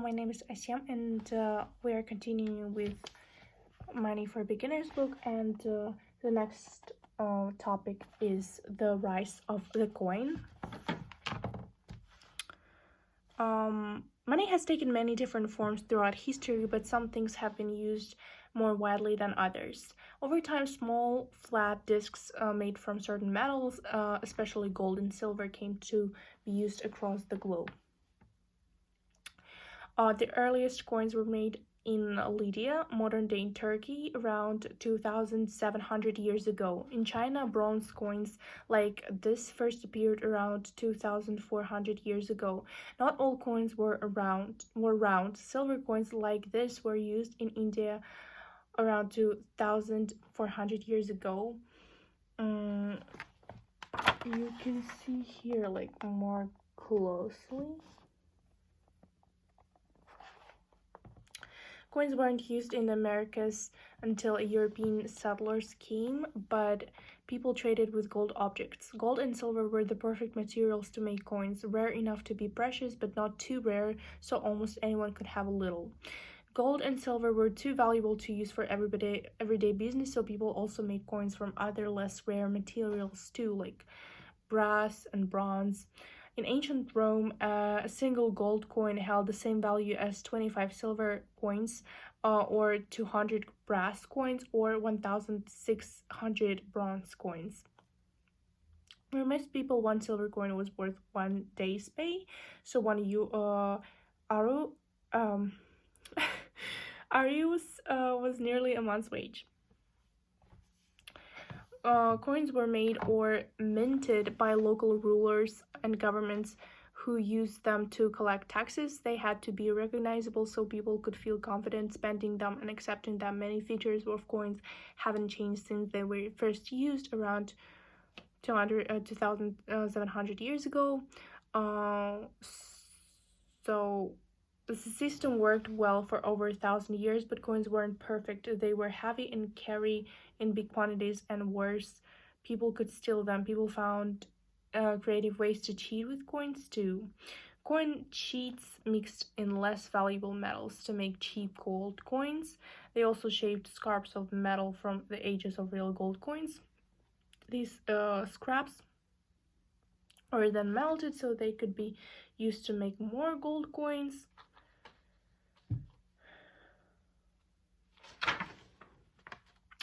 my name is Asyam, and we are continuing with Money for Beginners book, and the next topic is the rise of the coin. Money has taken many different forms throughout history, but some things have been used more widely than others. Over time, small, flat discs made from certain metals, especially gold and silver, came to be used across the globe. The earliest coins were made in Lydia, modern-day Turkey, around 2,700 years ago. In China, bronze coins like this first appeared around 2,400 years ago. Not all coins were round. Silver coins like this were used in India around 2,400 years ago. You can see here like more closely. Coins weren't used in the Americas until European settlers came, but people traded with gold objects. Gold and silver were the perfect materials to make coins, rare enough to be precious, but not too rare, so almost anyone could have a little. Gold and silver were too valuable to use for everyday business, so people also made coins from other less rare materials too, like brass and bronze. In ancient Rome, a single gold coin held the same value as 25 silver coins, or 200 brass coins, or 1,600 bronze coins. For most people, one silver coin was worth 1 day's pay, so one arius was nearly a month's wage. Coins were made or minted by local rulers and governments who used them to collect taxes. They had to be recognizable so people could feel confident spending them and accepting them. Many features of coins haven't changed since they were first used around 2,700 years ago. So the system worked well for over 1,000 years, but coins weren't perfect. They were heavy and carry in big quantities, and worse, people could steal them. People found creative ways to cheat with coins too. Coin cheats mixed in less valuable metals to make cheap gold coins. They also shaved scraps of metal from the edges of real gold coins. These scraps were then melted so they could be used to make more gold coins.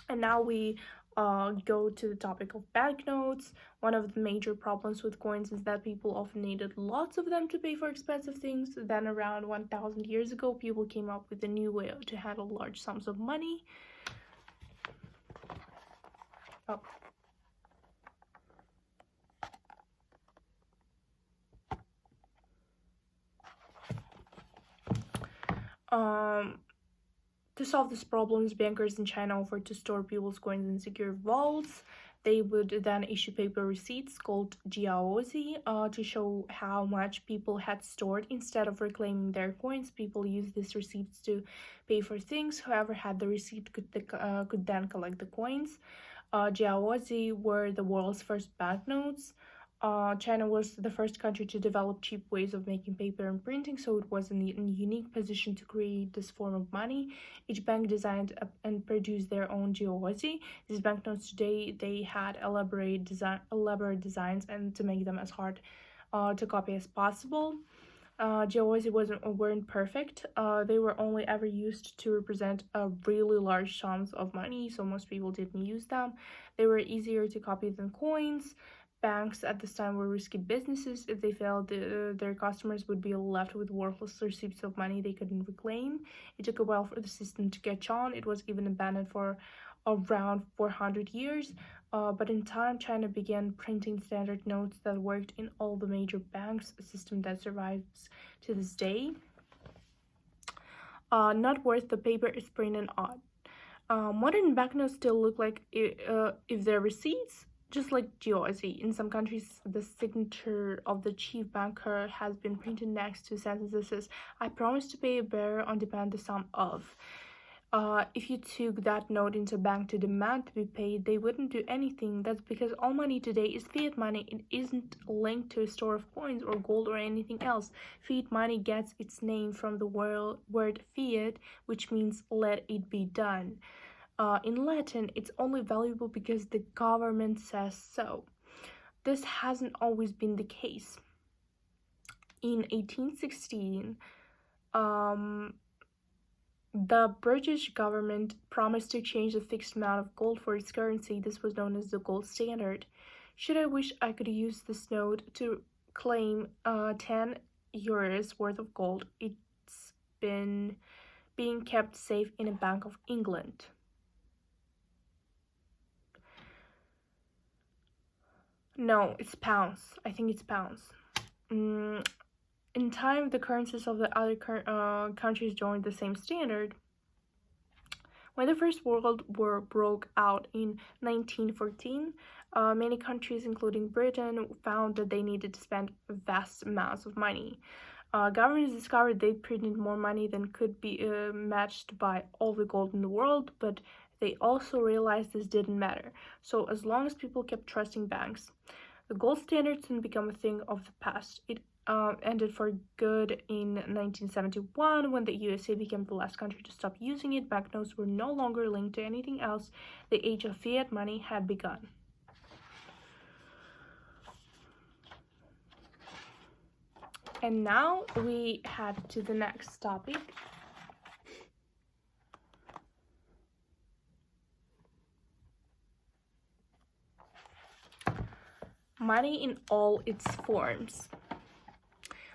And now we go to the topic of banknotes. One of the major problems with coins is that people often needed lots of them to pay for expensive things. Then around 1,000 years ago, people came up with a new way to handle large sums of money. To solve these problems, bankers in China offered to store people's coins in secure vaults. They would then issue paper receipts called jiaozi to show how much people had stored. Instead of reclaiming their coins, people used these receipts to pay for things. Whoever had the receipt could then collect the coins. Jiaozi were the world's first banknotes. China was the first country to develop cheap ways of making paper and printing, so it was in a unique position to create this form of money. Each bank designed and produced their own jiaozi. These banknotes today, they had elaborate designs, and to make them as hard to copy as possible. Jiaozi weren't perfect. They were only ever used to represent really large sums of money, so most people didn't use them. They were easier to copy than coins. Banks at this time were risky businesses. If they failed, their customers would be left with worthless receipts of money they couldn't reclaim. It took a while for the system to catch on. It was even abandoned for around 400 years. But in time, China began printing standard notes that worked in all the major banks, a system that survives to this day. Not worth the paper is printed on. Modern banknotes still look like if they're receipts, just like jiaozi. In some countries, the signature of the chief banker has been printed next to sentences that says, "I promise to pay a bearer on demand the sum of." If you took that note into a bank to demand to be paid, they wouldn't do anything. That's because all money today is fiat money. It isn't linked to a store of coins or gold or anything else. Fiat money gets its name from the word fiat, which means let it be done. In Latin, it's only valuable because the government says so. This hasn't always been the case. In 1816, the British government promised to change the fixed amount of gold for its currency. This was known as the gold standard. Should I wish I could use this note to claim 10 euros worth of gold, it's been being kept safe in a Bank of England. No, it's pounds. I think it's pounds. In time, the currencies of the other countries joined the same standard. When the First World War broke out in 1914, many countries, including Britain, found that they needed to spend vast amounts of money. Governments discovered they printed more money than could be matched by all the gold in the world, but they also realized this didn't matter. So as long as people kept trusting banks, the gold standard soon became a thing of the past. It ended for good in 1971 when the USA became the last country to stop using it. Banknotes were no longer linked to anything else. The age of fiat money had begun. And now we head to the next topic. Money in all its forms.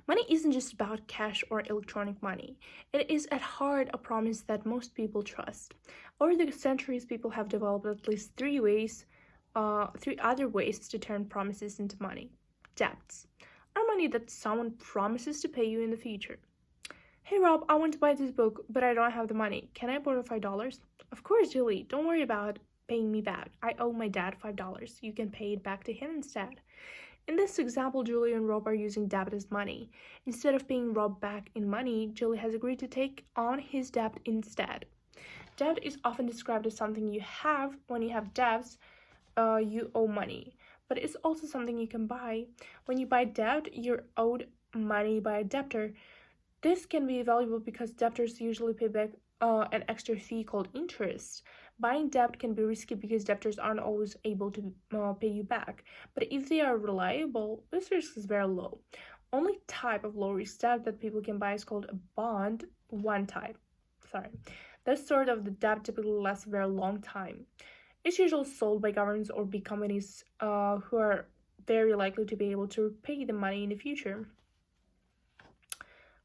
Money isn't just about cash or electronic money. It is at heart a promise that most people trust. Over the centuries, people have developed at least three other ways to turn promises into money. Debts are money that someone promises to pay you in the future. Hey Rob, I want to buy this book, but I don't have the money. Can I borrow $5? Of course, Julie. Don't worry about paying me back. I owe my dad $5. You can pay it back to him instead. In this example, Julie and Rob are using debt as money. Instead of paying Rob back in money, Julie has agreed to take on his debt instead. Debt is often described as something you have. When you have debts, you owe money. But it's also something you can buy. When you buy debt, you're owed money by a debtor. This can be valuable because debtors usually pay back an extra fee called interest. Buying debt can be risky because debtors aren't always able to pay you back. But if they are reliable, this risk is very low. Only type of low-risk debt that people can buy is called a bond. This sort of the debt typically lasts a very long time. It's usually sold by governments or big companies who are very likely to be able to repay the money in the future.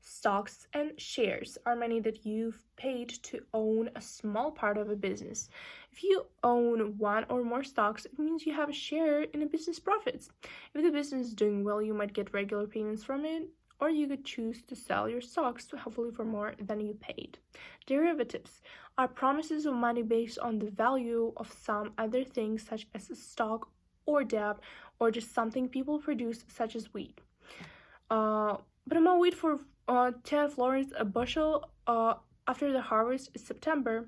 Stocks and shares are money that you've paid to own a small part of a business. If you own one or more stocks, it means you have a share in a business profits. If the business is doing well, you might get regular payments from it, or you could choose to sell your stocks, hopefully for more than you paid. Derivatives are promises of money based on the value of some other things, such as a stock or debt, or just something people produce, such as wheat. But I'm wheat for 10 florins a bushel after the harvest is September.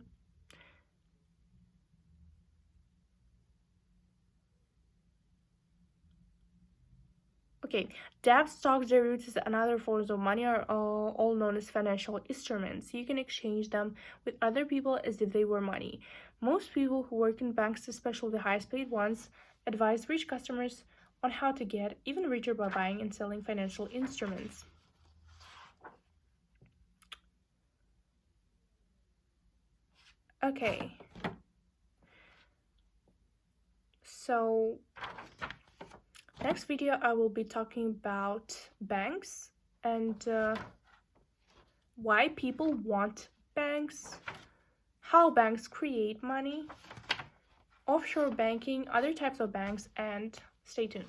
Okay, debt, stocks, derivatives, and other forms of money are all known as financial instruments. You can exchange them with other people as if they were money. Most people who work in banks, especially the highest paid ones, advise rich customers on how to get even richer by buying and selling financial instruments. Okay, so next video I will be talking about banks and why people want banks, how banks create money, offshore banking, other types of banks, and stay tuned.